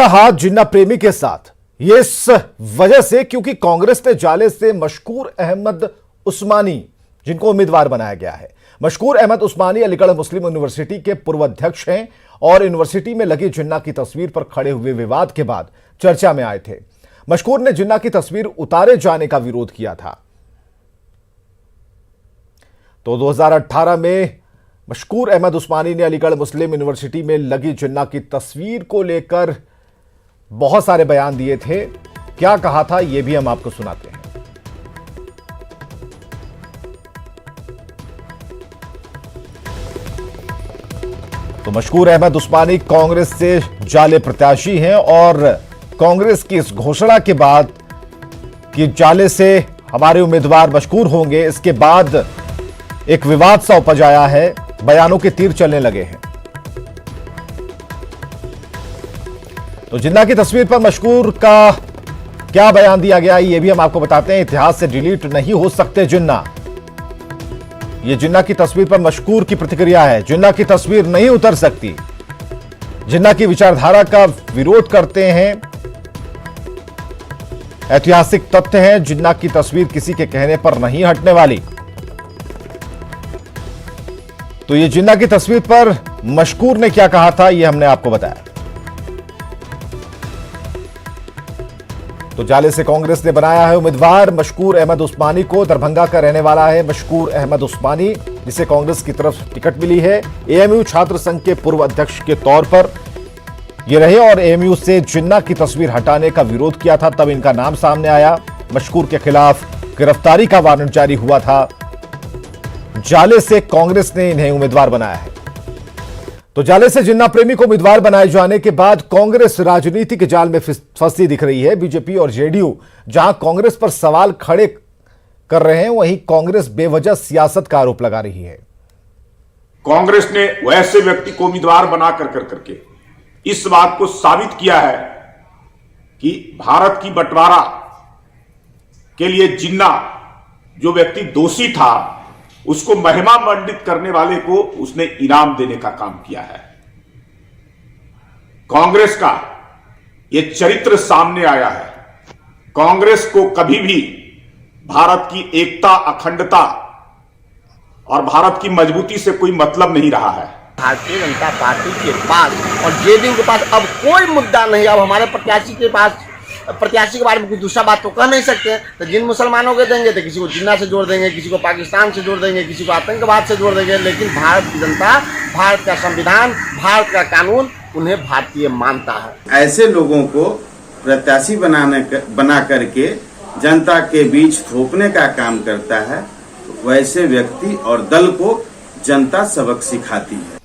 कटा हाथ जिन्ना प्रेमी के साथ, ये इस वजह से क्योंकि कांग्रेस ने जाले से मशकूर अहमद उस्मानी जिनको उम्मीदवार बनाया गया है। मशकूर अहमद उस्मानी अलीगढ़ मुस्लिम यूनिवर्सिटी के पूर्व अध्यक्ष हैं और यूनिवर्सिटी में लगी जिन्ना की तस्वीर पर खड़े हुए विवाद के बाद चर्चा में आए थे। मशकूर ने जिन्ना की तस्वीर उतारे जाने का विरोध किया था। तो 2018 में मशकूर अहमद उस्मानी ने अलीगढ़ मुस्लिम यूनिवर्सिटी में लगी जिन्ना की तस्वीर को लेकर बहुत सारे बयान दिए थे। क्या कहा था यह भी हम आपको सुनाते हैं। तो मशकूर अहमद उस्मानी कांग्रेस से जाले प्रत्याशी हैं और कांग्रेस की इस घोषणा के बाद कि जाले से हमारे उम्मीदवार मशकूर होंगे, इसके बाद एक विवाद सा उपज आया है, बयानों के तीर चलने लगे हैं। तो जिन्ना की तस्वीर पर मशकूर का क्या बयान दिया गया ये भी हम आपको बताते हैं। इतिहास से डिलीट नहीं हो सकते जिन्ना, ये जिन्ना की तस्वीर पर मशकूर की प्रतिक्रिया है। जिन्ना की तस्वीर नहीं उतर सकती, जिन्ना की विचारधारा का विरोध करते हैं, ऐतिहासिक तथ्य है, जिन्ना की तस्वीर किसी के कहने पर नहीं हटने वाली। तो ये जिन्ना की तस्वीर पर मशकूर ने क्या कहा था ये हमने आपको बताया। तो जाले से कांग्रेस ने बनाया है उम्मीदवार मशकूर अहमद उस्मानी को। दरभंगा का रहने वाला है मशकूर अहमद उस्मानी, जिसे कांग्रेस की तरफ टिकट मिली है। एएमयू छात्र संघ के पूर्व अध्यक्ष के तौर पर ये रहे और एएमयू से जिन्ना की तस्वीर हटाने का विरोध किया था, तब इनका नाम सामने आया। मशकूर के खिलाफ गिरफ्तारी का वारंट जारी हुआ था। जाले से कांग्रेस ने इन्हें उम्मीदवार बनाया है। तो जाले से जिन्ना प्रेमी को उम्मीदवार बनाए जाने के बाद कांग्रेस राजनीति के जाल में फंसी दिख रही है। बीजेपी और जेडीयू जहां कांग्रेस पर सवाल खड़े कर रहे हैं, वहीं कांग्रेस बेवजह सियासत का आरोप लगा रही है। कांग्रेस ने वैसे व्यक्ति को उम्मीदवार बना करके इस बात को साबित किया है कि भारत की बंटवारा के लिए जिन्ना जो व्यक्ति दोषी था उसको महिमा मंडित करने वाले को उसने इनाम देने का काम किया है। कांग्रेस का यह चरित्र सामने आया है। कांग्रेस को कभी भी भारत की एकता, अखंडता और भारत की मजबूती से कोई मतलब नहीं रहा है। भारतीय जनता पार्टी के पास और जेडीयू के पास अब कोई मुद्दा नहीं। अब हमारे प्रत्याशी के पास, प्रत्याशी के बारे में कुछ दूसरा बात तो कह नहीं सकते। तो जिन मुसलमानों को देंगे तो किसी को जिन्ना से जोड़ देंगे, किसी को पाकिस्तान से जोड़ देंगे, किसी को आतंकवाद से जोड़ देंगे। लेकिन भारत की जनता, भारत का संविधान, भारत का कानून उन्हें भारतीय मानता है। ऐसे लोगों को प्रत्याशी बना करके जनता के बीच थोपने का काम करता है, वैसे व्यक्ति और दल को जनता सबक सिखाती है।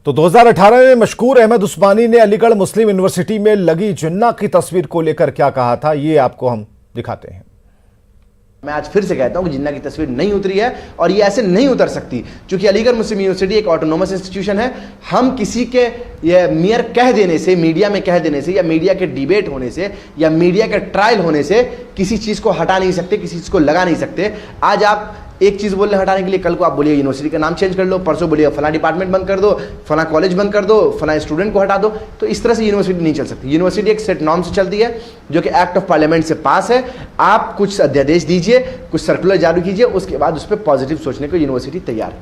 तो 2018 में मशकूर अहमद उस्मानी ने अलीगढ़ मुस्लिम यूनिवर्सिटी में लगी जिन्ना की तस्वीर को लेकर क्या कहा था ये आपको हम दिखाते हैं। मैं आज फिर से कहता हूं कि जिन्ना की तस्वीर नहीं उतरी है और ये ऐसे नहीं उतर सकती, क्योंकि अलीगढ़ मुस्लिम यूनिवर्सिटी एक ऑटोनोमस इंस्टीट्यूशन है। हम किसी के ये मेयर कह देने से, मीडिया में कह देने से, या मीडिया के डिबेट होने से, या मीडिया के ट्रायल होने से किसी चीज़ को हटा नहीं सकते, किसी चीज़ को लगा नहीं सकते। आज आप एक चीज़ बोल रहे हटाने के लिए, कल को आप बोलिए यूनिवर्सिटी का नाम चेंज कर लो, परसों बोलिए फला डिपार्टमेंट बंद कर दो, फला कॉलेज बंद कर दो, फला स्टूडेंट को हटा दो। तो इस तरह से यूनिवर्सिटी नहीं चल सकती। यूनिवर्सिटी एक सेट नॉर्म से चलती है जो कि एक्ट ऑफ पार्लियामेंट से पास है। आप कुछ अध्यादेश दीजिए, कुछ सर्कुलर जारी कीजिए, उसके बाद उस पर पॉजिटिव सोचने को यूनिवर्सिटी तैयार है।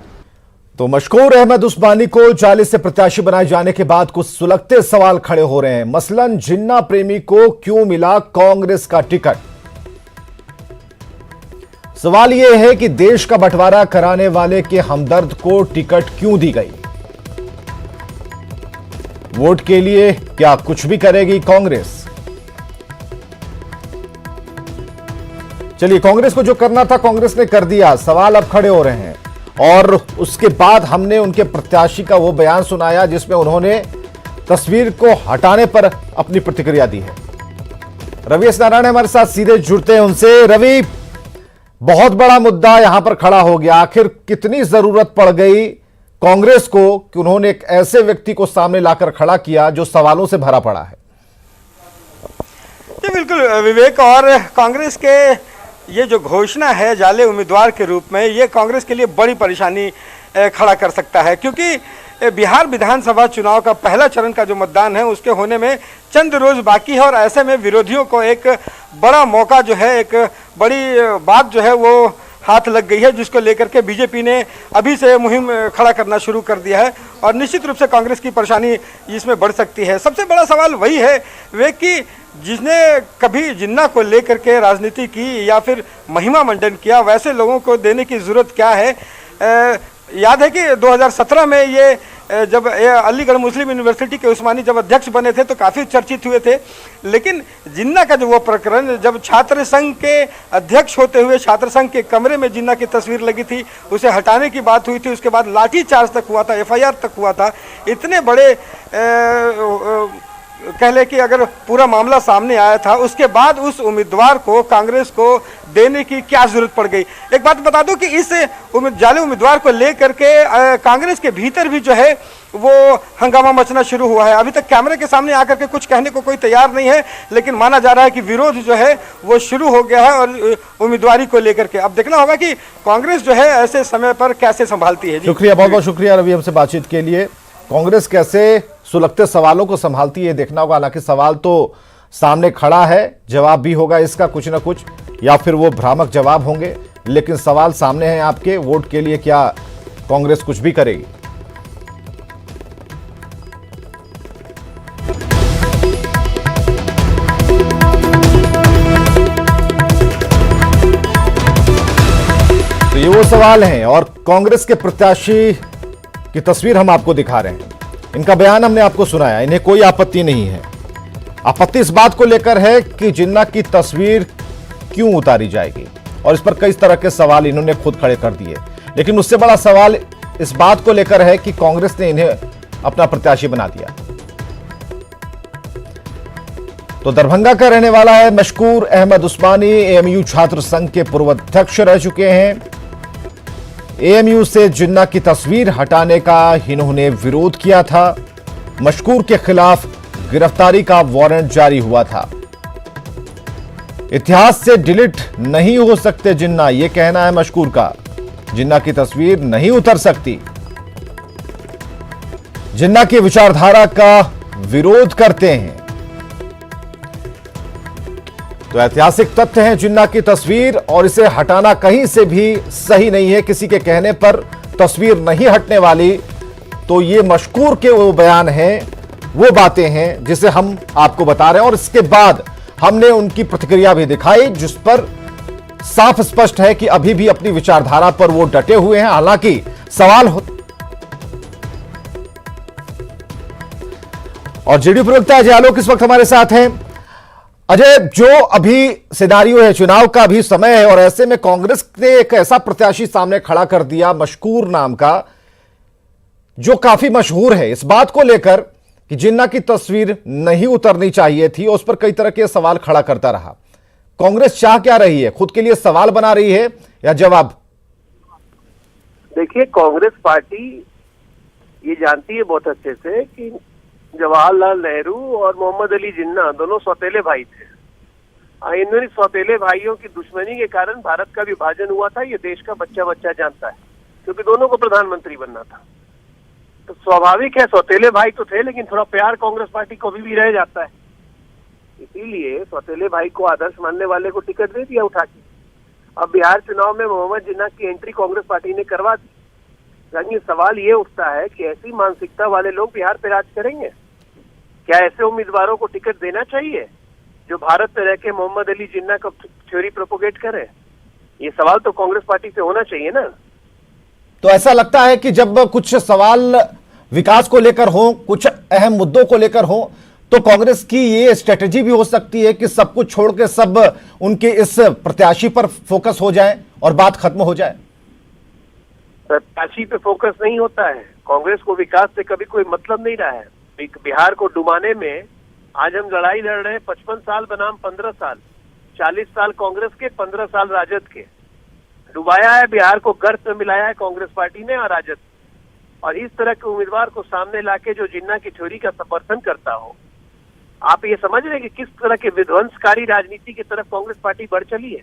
तो मशकूर अहमद उस्मानी को जाले से प्रत्याशी बनाए जाने के बाद कुछ सुलगते सवाल खड़े हो रहे हैं। मसलन जिन्ना प्रेमी को क्यों मिला कांग्रेस का टिकट? सवाल यह है कि देश का बंटवारा कराने वाले के हमदर्द को टिकट क्यों दी गई? वोट के लिए क्या कुछ भी करेगी कांग्रेस? चलिए, कांग्रेस को जो करना था कांग्रेस ने कर दिया। सवाल अब खड़े हो रहे हैं और उसके बाद हमने उनके प्रत्याशी का वो बयान सुनाया जिसमें उन्होंने तस्वीर को हटाने पर अपनी प्रतिक्रिया दी है। रवि एस नारायण हमारे साथ सीधे जुड़ते हैं उनसे। रवि, बहुत बड़ा मुद्दा यहां पर खड़ा हो गया। आखिर कितनी जरूरत पड़ गई कांग्रेस को कि उन्होंने एक ऐसे व्यक्ति को सामने लाकर खड़ा किया जो सवालों से भरा पड़ा है? जी बिल्कुल विवेक, और कांग्रेस के ये जो घोषणा है जाले उम्मीदवार के रूप में, ये कांग्रेस के लिए बड़ी परेशानी खड़ा कर सकता है, क्योंकि बिहार विधानसभा चुनाव का पहला चरण का जो मतदान है उसके होने में चंद रोज बाकी है और ऐसे में विरोधियों को एक बड़ा मौका जो है, एक बड़ी बात जो है वो हाथ लग गई है, जिसको लेकर के बीजेपी ने अभी से मुहिम खड़ा करना शुरू कर दिया है और निश्चित रूप से कांग्रेस की परेशानी इसमें बढ़ सकती है। सबसे बड़ा सवाल वही है वे कि जिसने कभी जिन्ना को लेकर के राजनीति की या फिर महिमा मंडन किया, वैसे लोगों को देने की ज़रूरत क्या है। याद है कि 2017 में ये जब अलीगढ़ मुस्लिम यूनिवर्सिटी के उस्मानी जब अध्यक्ष बने थे तो काफ़ी चर्चित हुए थे, लेकिन जिन्ना का जो वो प्रकरण, जब छात्र संघ के अध्यक्ष होते हुए छात्र संघ के कमरे में जिन्ना की तस्वीर लगी थी, उसे हटाने की बात हुई थी, उसके बाद लाठीचार्ज तक हुआ था, FIR तक हुआ था। इतने बड़े कह ले कि अगर पूरा मामला सामने आया था, उसके बाद उस उम्मीदवार को कांग्रेस को देने की क्या जरूरत पड़ गई। एक बात बता दूं कि इस जाली उम्मीदवार को लेकर के कांग्रेस के भीतर भी जो है वो हंगामा मचना शुरू हुआ है। अभी तक कैमरे के सामने आकर के कुछ कहने को कोई तैयार नहीं है, लेकिन माना जा रहा है कि विरोध जो है वो शुरू हो गया है और उम्मीदवारी को लेकर के अब देखना होगा कि कांग्रेस जो है ऐसे समय पर कैसे संभालती है। शुक्रिया, बहुत बहुत शुक्रिया रवि हमसे बातचीत के लिए। कांग्रेस कैसे सुलगते सवालों को संभालती है देखना होगा। हालांकि सवाल तो सामने खड़ा है, जवाब भी होगा इसका कुछ ना कुछ, या फिर वो भ्रामक जवाब होंगे, लेकिन सवाल सामने हैं आपके। वोट के लिए क्या कांग्रेस कुछ भी करेगी? तो ये वो सवाल हैं और कांग्रेस के प्रत्याशी की तस्वीर हम आपको दिखा रहे हैं। इनका बयान हमने आपको सुनाया, इन्हें कोई आपत्ति नहीं है। आपत्ति इस बात को लेकर है कि जिन्ना की तस्वीर क्यों उतारी जाएगी और इस पर कई तरह के सवाल इन्होंने खुद खड़े कर दिए। लेकिन उससे बड़ा सवाल इस बात को लेकर है कि कांग्रेस ने इन्हें अपना प्रत्याशी बना दिया। तो दरभंगा का रहने वाला है मशकूर अहमद उस्मानी, AMU छात्र संघ के पूर्व अध्यक्ष रह चुके हैं। AMU से जिन्ना की तस्वीर हटाने का इन्होंने विरोध किया था। मशकूर के खिलाफ गिरफ्तारी का वारंट जारी हुआ था। इतिहास से डिलीट नहीं हो सकते जिन्ना, यह कहना है मशकूर का। जिन्ना की तस्वीर नहीं उतर सकती। जिन्ना की विचारधारा का विरोध करते हैं। तो ऐतिहासिक तथ्य है जिन्ना की तस्वीर और इसे हटाना कहीं से भी सही नहीं है। किसी के कहने पर तस्वीर नहीं हटने वाली। तो ये मशकूर के वो बयान हैं, वो बातें हैं जिसे हम आपको बता रहे हैं और इसके बाद हमने उनकी प्रतिक्रिया भी दिखाई, जिस पर साफ स्पष्ट है कि अभी भी अपनी विचारधारा पर वो डटे हुए हैं। हालांकि सवाल और जेडीयू प्रवक्ता अजय आलोक इस वक्त हमारे साथ हैं। अजय, जो अभी सिनारियो है, चुनाव का भी समय है और ऐसे में कांग्रेस ने एक ऐसा प्रत्याशी सामने खड़ा कर दिया मशकूर नाम का, जो काफी मशहूर है, इस बात को लेकर कि जिन्ना की तस्वीर नहीं उतरनी चाहिए थी और उस पर कई तरह के सवाल खड़ा करता रहा। कांग्रेस चाह क्या रही है? खुद के लिए सवाल बना रही है या जवाब? देखिए, कांग्रेस पार्टी ये जानती है बहुत अच्छे से कि जवाहरलाल नेहरू और मोहम्मद अली जिन्ना दोनों सौतेले भाई थे। इन सौतेले भाइयों की दुश्मनी के कारण भारत का विभाजन हुआ था। ये देश का बच्चा बच्चा जानता है, क्योंकि दोनों को प्रधानमंत्री बनना था। तो स्वाभाविक है, सौतेले भाई तो थे, लेकिन थोड़ा प्यार कांग्रेस पार्टी को भी रह जाता है। इसीलिए सौतेले भाई को आदर्श मानने वाले को टिकट दे दिया उठा के। अब बिहार चुनाव में मोहम्मद जिन्ना की एंट्री कांग्रेस पार्टी ने करवा दी। यानी सवाल ये उठता है कि ऐसी मानसिकता वाले लोग बिहार पे राज करेंगे क्या? ऐसे उम्मीदवारों को टिकट देना चाहिए जो भारत में रह के मोहम्मद अली जिन्ना का थ्योरी प्रोपोगेट करे? ये सवाल तो कांग्रेस पार्टी से होना चाहिए ना। तो ऐसा लगता है कि जब कुछ सवाल विकास को लेकर हो, कुछ अहम मुद्दों को लेकर हो, तो कांग्रेस की ये स्ट्रेटेजी भी हो सकती है कि सब कुछ छोड़ के सब उनके इस प्रत्याशी पर फोकस हो जाए और बात खत्म हो जाए। प्रत्याशी पे फोकस नहीं होता है। कांग्रेस को विकास से कभी कोई मतलब नहीं रहा है। बिहार को डुबाने में आज हम लड़ाई लड़ रहे हैं। 55 साल बनाम 15 साल, 40 साल कांग्रेस के, 15 साल राजद के। डुबाया है बिहार को, गर्त में मिलाया है कांग्रेस पार्टी ने और राजद। और इस तरह के उम्मीदवार को सामने लाके जो जिन्ना की थ्योरी का समर्थन करता हो, आप ये समझ रहे हैं कि किस तरह के विध्वंसकारी राजनीति की तरफ कांग्रेस पार्टी बढ़ चली है?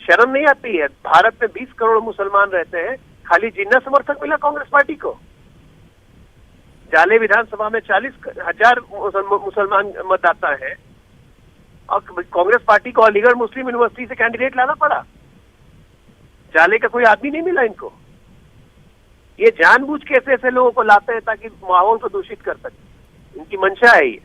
शर्म नहीं आती है? भारत में 20 करोड़ मुसलमान रहते हैं, खाली जिन्ना समर्थक मिला कांग्रेस पार्टी को? जाले विधानसभा में 40,000 मुसलमान मतदाता है और कांग्रेस पार्टी को अलीगढ़ मुस्लिम यूनिवर्सिटी से कैंडिडेट लाना पड़ा। जाले का कोई आदमी नहीं मिला इनको। ये जानबूझ के ऐसे लोगों को लाते हैं ताकि माहौल को दूषित कर सके, इनकी मंशा है ये।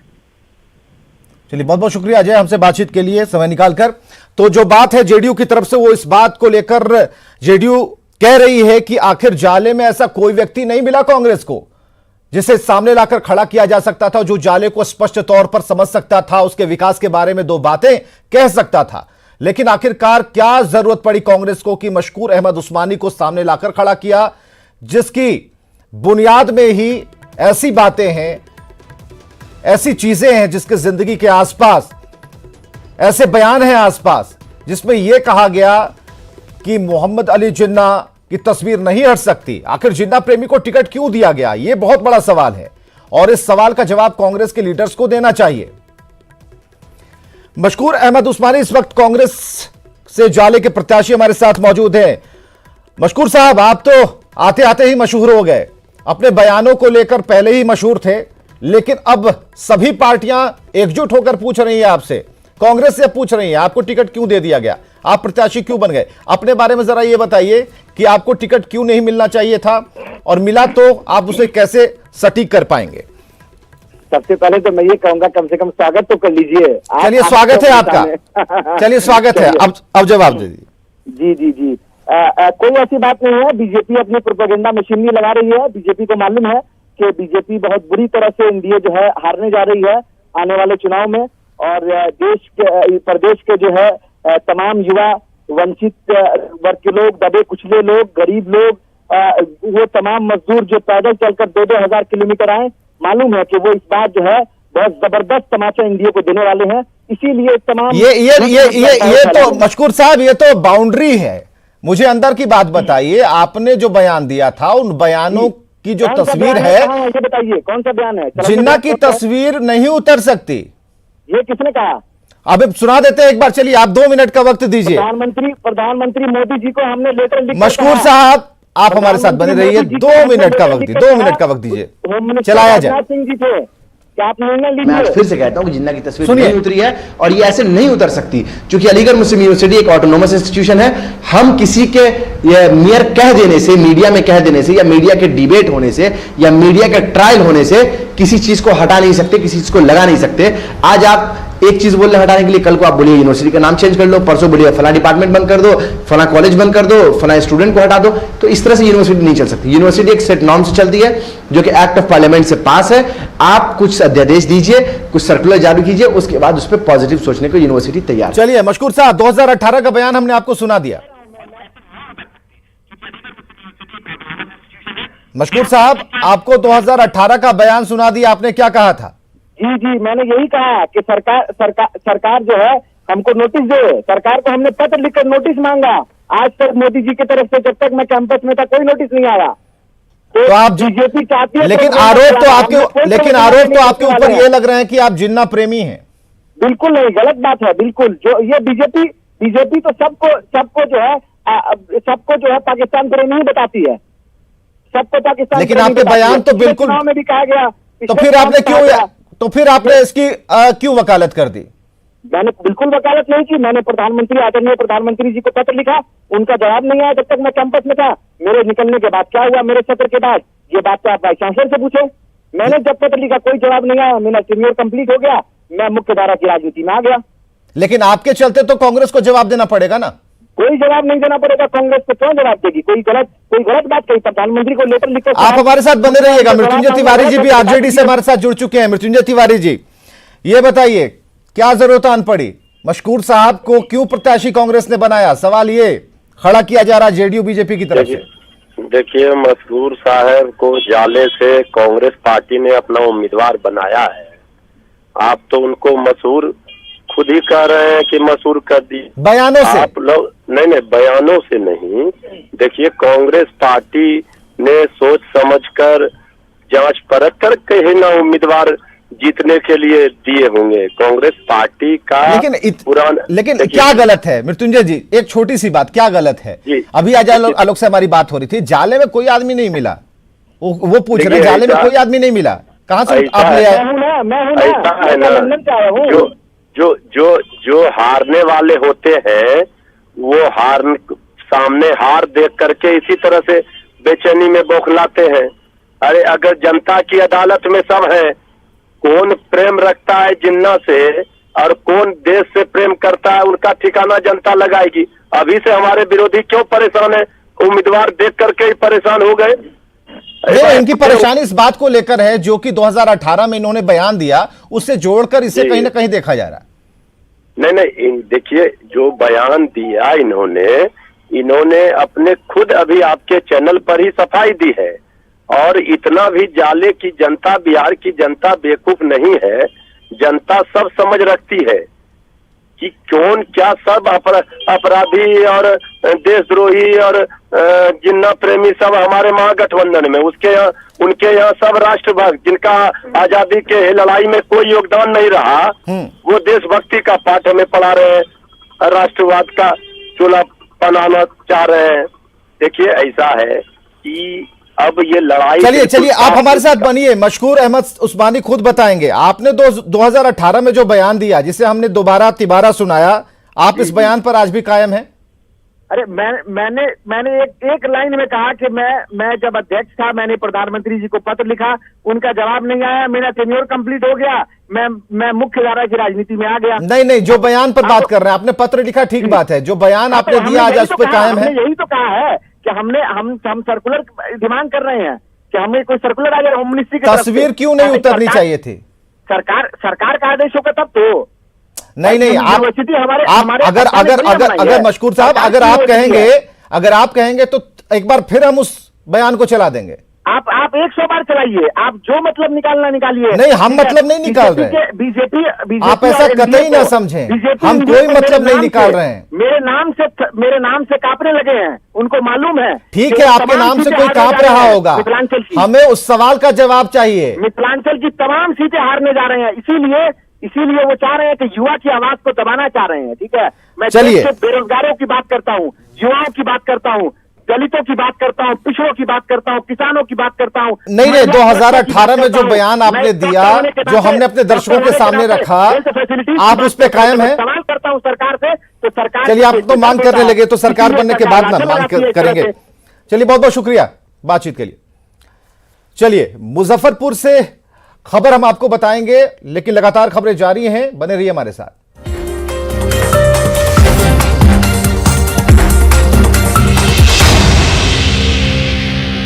चलिए, बहुत बहुत शुक्रिया अजय हमसे बातचीत के लिए समय निकालकर। तो जो बात है जेडीयू की तरफ से, वो इस बात को लेकर जेडीयू कह रही है कि आखिर जाले में ऐसा कोई व्यक्ति नहीं मिला कांग्रेस को जिसे सामने लाकर खड़ा किया जा सकता था, जो जाले को स्पष्ट तौर पर समझ सकता था, उसके विकास के बारे में दो बातें कह सकता था। लेकिन आखिरकार क्या जरूरत पड़ी कांग्रेस को कि मशकूर अहमद उस्मानी को सामने लाकर खड़ा किया, जिसकी बुनियाद में ही ऐसी बातें हैं, ऐसी चीजें हैं जिसके जिंदगी के आसपास ऐसे बयान हैं आसपास जिसमें यह कहा गया कि मोहम्मद अली जिन्ना की तस्वीर नहीं हट सकती। आखिर जिन्ना प्रेमी को टिकट क्यों दिया गया, यह बहुत बड़ा सवाल है और इस सवाल का जवाब कांग्रेस के लीडर्स को देना चाहिए। मशकूर अहमद उस्मानी इस वक्त कांग्रेस से जाले के प्रत्याशी हमारे साथ मौजूद हैं। मशकूर साहब, आप तो आते आते ही मशहूर हो गए, अपने बयानों को लेकर पहले ही मशहूर थे, लेकिन अब सभी पार्टियां एकजुट होकर पूछ रही हैं आपसे, कांग्रेस से पूछ रही हैं आपको टिकट क्यों दे दिया गया, आप प्रत्याशी क्यों बन गए। अपने बारे में जरा ये बताइए कि आपको टिकट क्यों नहीं मिलना चाहिए था और मिला तो आप उसे कैसे सटीक कर पाएंगे। सबसे पहले तो मैं ये कहूंगा कम से कम स्वागत तो कर लीजिए। चलिए, स्वागत है आपका। चलिए, स्वागत है। अब जवाब दे दीजिए। जी जी जी, कोई ऐसी बात नहीं है। बीजेपी अपनी प्रोपेगेंडा मशीनरी लगा रही है। बीजेपी को मालूम है कि बीजेपी बहुत बुरी तरह से एनडीए जो है हारने जा रही है आने वाले चुनाव में, और देश के प्रदेश के जो है तमाम युवा, वंचित वर्ग के लोग, दबे कुचले लोग, गरीब लोग, वो तमाम मजदूर जो पैदल चलकर 2-2 हजार किलोमीटर आए, मालूम है कि वो इस बार जो है बहुत जबरदस्त तमाचा एनडीए को देने वाले हैं। इसीलिए तमाम ये तो मशकूर साहब, ये तो बाउंड्री है। मुझे अंदर की बात बताइए, आपने जो बयान दिया था उन बयानों की जो तस्वीर है, ये बताइए कौन सा बयान है। जिन्ना की तस्वीर नहीं उतर सकती, ये किसने कहा? अब सुना देते हैं एक बार। चलिए, आप 2 मिनट का वक्त दीजिए। प्रधानमंत्री मोदी जी को हमने लेटर लिख मशकूर साहब, आप हमारे साथ बने रहिए। 2 मिनट का वक्त 2 मिनट का वक्त दीजिए, चलाया जाए। सिंह जी थे, क्या आप निर्णय मैं लीजिए। आज फिर से कहता हूं कि जिन्ना की तस्वीर नहीं उतरी है और ये ऐसे नहीं उतर सकती, क्योंकि अलीगढ़ मुस्लिम यूनिवर्सिटी एक ऑटोनोमस इंस्टीट्यूशन है। हम किसी के ये मेयर कह देने से, मीडिया में कह देने से, या मीडिया के डिबेट होने से, या मीडिया के ट्रायल होने से किसी चीज को हटा नहीं सकते, किसी चीज को लगा नहीं सकते। आज आप एक चीज बोल रहे हटाने के लिए, कल को आप बोलिए यूनिवर्सिटी का नाम चेंज कर लो, परसों बोलिए फला डिपार्टमेंट बंद कर दो, फला कॉलेज बंद कर दो, फला स्टूडेंट को हटा दो। तो इस तरह से यूनिवर्सिटी नहीं चल सकती। यूनिवर्सिटी एक सेट नॉर्म से चलती है जो कि एक्ट ऑफ पार्लियामेंट से पास है। आप कुछ अध्यादेश दीजिए, कुछ सर्कुलर जारी कीजिए, उसके बाद उस पर पॉजिटिव सोचने को यूनिवर्सिटी तैयार है। चलिए मशकूर साहब, 2018 का बयान हमने आपको सुना दिया। मशकूर साहब, आपको 2018 का बयान सुना दिया, आपने क्या कहा था? जी जी, मैंने यही कहा कि सरकार जो है हमको नोटिस दे। सरकार को हमने पत्र लिखकर नोटिस मांगा। आज तक मोदी जी की तरफ से, जब तक मैं कैंपस में था, कोई नोटिस नहीं आया। तो आप बीजेपी चाहती है, लेकिन आरोप तो आपके ऊपर ये लग रहे हैं कि आप जिन्ना प्रेमी हैं। बिल्कुल नहीं, गलत बात है। बिल्कुल, जो ये बीजेपी तो सबको जो है पाकिस्तान प्रेमी ही बताती है, सबको पाकिस्तान। लेकिन आपके बयान तो बिल्कुल में भी कहा गया। तो फिर आपने इसकी क्यों वकालत कर दी? मैंने बिल्कुल वकालत नहीं की। मैंने आदरणीय प्रधानमंत्री जी को पत्र लिखा, उनका जवाब नहीं आया जब तक मैं कैंपस में था। मेरे निकलने के बाद क्या हुआ, मेरे सत्र के बाद, ये बात तो आप वाइस चांसलर से पूछे। मैंने जब पत्र लिखा, कोई जवाब नहीं आया। मेरा टेन्योर कंप्लीट हो गया, मैं मुख्य धारा की राजनीति में आ गया। लेकिन आपके चलते तो कांग्रेस को जवाब देना पड़ेगा ना? कोई जवाब नहीं देना पड़ेगा। कांग्रेस को क्यों जवाब देगी? कोई गलत बात कही, प्रधानमंत्री को लेटर लिखकर। आप हमारे साथ बने रहिएगा। मृत्युंजय तिवारी जी भी आरजेडी से हमारे साथ जुड़ चुके हैं। मृत्युंजय तिवारी जी, ये बताइए क्या जरूरत आन पड़ी? मशकूर साहब को क्यों प्रत्याशी कांग्रेस ने बनाया? सवाल ये खड़ा किया जा रहा है जेडीयू बीजेपी की तरफ से। देखिए, मशकूर साहब को जाले से कांग्रेस पार्टी ने अपना उम्मीदवार बनाया है। आप तो उनको मशहूर खुद ही कह रहे हैं कि मशहूर कर दी बयानों से। आप लोग नहीं, बयानों से नहीं। देखिए, कांग्रेस पार्टी ने सोच समझकर, जांच परख कर कहीं ना उम्मीदवार जीतने के लिए दिए होंगे। कांग्रेस पार्टी का लेकिन क्या गलत है मृत्युंजय जी? एक छोटी सी बात, क्या गलत है? अभी आज आलोक से हमारी बात हो रही थी, जाले में कोई आदमी नहीं मिला, वो पूछ रहे हैं, देखिए, जाले में ऐसा- कोई आदमी नहीं मिला, कहां से ऐसा आप ले है। आए? मैं हूं ना ऐसा है ना, लंदन से आया हूँ। जो हारने वाले होते हैं वो सामने हार देख करके इसी तरह से बेचैनी में बौखलाते हैं। अरे अगर जनता की अदालत में सब है, कौन प्रेम रखता है जिन्ना से और कौन देश से प्रेम करता है, उनका ठिकाना जनता लगाएगी। अभी से हमारे विरोधी क्यों परेशान है? उम्मीदवार देख करके ही परेशान हो गए। नहीं, इनकी परेशानी इस बात को लेकर है जो कि 2018 में इन्होंने बयान दिया, उससे जोड़कर इसे जी। कहीं ना कहीं देखा जा रहा है। नहीं, देखिए जो बयान दिया इन्होंने अपने खुद अभी आपके चैनल पर ही सफाई दी है। और इतना भी जाले की जनता, बिहार की जनता बेवकूफ नहीं है। जनता सब समझ रखती है कि कौन क्या सब अपराधी और देशद्रोही और जिन्ना प्रेमी सब हमारे महागठबंधन में, उनके यहाँ सब राष्ट्रभक्त जिनका आजादी के लड़ाई में कोई योगदान नहीं रहा, वो देशभक्ति का पाठ हमें पढ़ा रहे हैं, राष्ट्रवाद का चूल्हा बनाना चाह रहे हैं। देखिए ऐसा है कि अब ये लड़ाई, चलिए आप हमारे साथ बनिए, मशकूर अहमद उस्मानी खुद बताएंगे। आपने 2018 में जो बयान दिया, जिसे हमने दोबारा तिबारा सुनाया, आप इस बयान पर आज भी कायम हैं? अरे मैंने एक लाइन में कहा कि मैं जब अध्यक्ष था, मैंने प्रधानमंत्री जी को पत्र लिखा, उनका जवाब नहीं आया, मेरा टेन्योर कंप्लीट हो गया, मैं मुख्य धारा की राजनीति में आ गया। नहीं, जो बयान पर बात कर रहे हैं, आपने पत्र लिखा, ठीक बात है, जो बयान आपने दिया आज उस पर कायम है? यही तो कहा है कि हम सर्कुलर डिमांड कर रहे हैं कि हमें कोई सर्कुलर आ जाए होम मिनिस्ट्री की तरफ से। तस्वीर क्यों नहीं उतरनी चाहिए थी? सरकार का आदेश होगा तब तो। नहीं, अगर मशकूर साहब, अगर आप कहेंगे तो एक बार फिर हम उस बयान को चला देंगे। आप 100 बार चलाइए, आप जो मतलब निकालना निकालिए। नहीं, हम मतलब नहीं निकाल रहे हैं। बीजेपी आप ऐसा कतई ना समझें, हम कोई मतलब नहीं निकाल रहे हैं। मेरे नाम से कांपने लगे हैं, उनको मालूम है। ठीक है, आपके नाम से कोई कांप रहा होगा, हमें उस सवाल का जवाब चाहिए। मिथिलांचल की तमाम सीटें हारने जा रहे हैं, इसीलिए वो चाह रहे हैं कि युवा की आवाज को दबाना चाह रहे हैं। ठीक है, मैं चलिए बेरोजगारों की बात करता हूँ, युवाओं की बात करता हूँ, दलितों की बात करता हूँ, पिछड़ों की बात करता हूँ, किसानों की बात करता हूँ। नहीं, 2018 में जो बयान आपने दिया, जो हमने अपने दर्शकों के सामने रखा, आप उस पे कायम हैं? सवाल करता हूँ सरकार से, तो सरकार, चलिए आप तो मांग करने लगे, तो सरकार बनने के बाद ना मांग करेंगे। चलिए, बहुत बहुत शुक्रिया बातचीत के लिए। चलिए, मुजफ्फरपुर से खबर हम आपको बताएंगे, लेकिन लगातार खबरें जारी हैं, बने रहिए हमारे साथ।